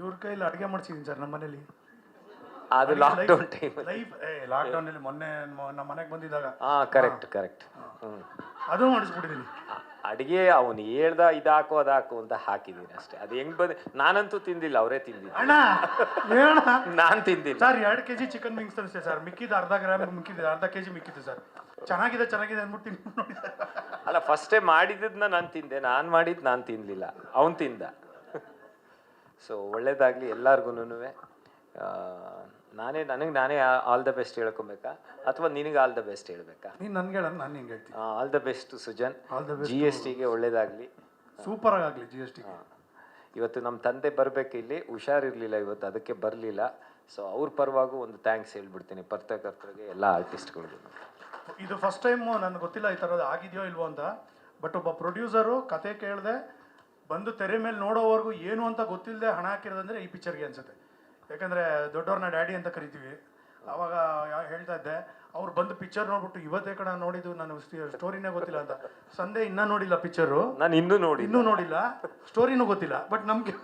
ಇವ್ರ ಕೈಲಿ ಅಡುಗೆ ಮಾಡಿಸಿದೀನಿ ಸರ್ ನಮ್ಮ ಮನೇಲಿ. ಅದು ಲಾಕ್ಡೌನ್ ಟೈಮ್. ಲೈಫ್ ಲಾಕ್ಡೌನಲ್ಲಿ ಮೊನ್ನೆ ನಮ್ಮ ಮನೆಗೆ ಬಂದಿದ್ದಾಗ ಕರೆಕ್ಟ್ ಕರೆಕ್ಟ್. ಅದು ಮಾಡಿಸ್ಬಿಟ್ಟಿದ್ದೀನಿ. ಅಡಿಗೆ ಅವನು ಹೇಳ್ದ ಇದಾಕು ಅದಾಕು ಅಂತ ಹಾಕಿದೀನಿ ಅಷ್ಟೇ. ಅದು ಹೆಂಗ್ ಬಂದ, ನಾನಂತೂ ತಿಂದಿಲ್ಲ, ಅವರೇ ತಿಂದಿಲ್ಲ. ಅಣ್ಣ ಹೇಳ, ನಾನ್ ತಿಂದಿಲ್ಲ ಸರ್ 2 kg ಚಿಕನ್ ವಿಂಗ್ಸ್ ತರಿಸಿದೆ ಸರ್, ಮಿಕ್ಕಿದ ಅರ್ಧ ಗ್ರಾಮ್ ಮಿಕ್ಕಿದೆ, ಅರ್ಧ kg ಮಿಕ್ಕಿದೆ ಸರ್. ಚೆನ್ನಾಗಿದೆ ಅಂದ್ಬಿಟ್ಟು ತಿಂದು ನೋಡಿ. ಅಲ್ಲ, ಫಸ್ಟೇ ಮಾಡಿದ್ದನ್ನ ನಾನು ತಿಂದೆ, ನಾನು ಮಾಡಿದ್ದು ನಾನು ತಿನ್ಲಿಲ್ಲ, ಅವನು ತಿಂದ. ಸೊ ಒಳ್ಳೇದಾಗ್ಲಿ ಎಲ್ಲಾರ್ಗು. ನಾನೇ ಆಲ್ ದ ಬೆಸ್ಟ್ ಹೇಳ್ಕೊಬೇಕಾ ಅಥವಾ ನಿನಗೆ ಆಲ್ ದ ಬೆಸ್ಟ್ ಹೇಳ್ಬೇಕಾ? ನೀನು ನನ್ಗೆ ಹೇಳ, ನಾನು ಹಿಂಗೆ ಹೇಳ್ತೀನಿ. All the best Sujan. GSTಗೆ ಒಳ್ಳೇದಾಗ್ಲಿ, ಸೂಪರ್ ಆಗಲಿ GST. ಇವತ್ತು ನಮ್ಮ ತಂದೆ ಬರಬೇಕು, ಇಲ್ಲಿ ಹುಷಾರಿರ್ಲಿಲ್ಲ ಇವತ್ತು, ಅದಕ್ಕೆ ಬರಲಿಲ್ಲ. ಸೊ ಅವ್ರ ಪರವಾಗೂ ಒಂದು ಥ್ಯಾಂಕ್ಸ್ ಹೇಳ್ಬಿಡ್ತೀನಿ ಪತ್ರಕರ್ತರಿಗೆ, ಎಲ್ಲ ಆರ್ಟಿಸ್ಟ್ಗಳಿಗೆ. ಇದು ಫಸ್ಟ್ ಟೈಮು ನನಗೆ ಗೊತ್ತಿಲ್ಲ ಈ ಥರದ್ದು ಆಗಿದೆಯೋ ಇಲ್ವೋ ಅಂತ. ಬಟ್ ಒಬ್ಬ ಪ್ರೊಡ್ಯೂಸರು ಕತೆ ಕೇಳದೆ ಬಂದು ತೆರೆ ಮೇಲೆ ನೋಡೋವರೆಗೂ ಏನು ಅಂತ ಗೊತ್ತಿಲ್ಲದೆ ಹಣ ಹಾಕಿರೋದಂದರೆ ಈ ಪಿಕ್ಚರ್ಗೆ ಅನ್ಸುತ್ತೆ. ಯಾಕಂದರೆ ದೊಡ್ಡವ್ರನ್ನ ಡ್ಯಾಡಿ ಅಂತ ಕರಿತೀವಿ. ಆವಾಗ ಹೇಳ್ತಾ ಇದ್ದೆ, ಅವ್ರು ಬಂದು ಪಿಕ್ಚರ್ ನೋಡ್ಬಿಟ್ಟು ಇವತ್ತೇ ಕಡೆ ನೋಡಿದ್ದು, ನಾನು ಸ್ಟೋರಿನೇ ಗೊತ್ತಿಲ್ಲ ಅಂತ. ಸಂದೆ ಇನ್ನೂ ನೋಡಿಲ್ಲ ಪಿಕ್ಚರು, ನಾನು ಇನ್ನೂ ನೋಡಿಲ್ಲ, ಸ್ಟೋರಿನೂ ಗೊತ್ತಿಲ್ಲ. ಬಟ್ ನಮಗೆ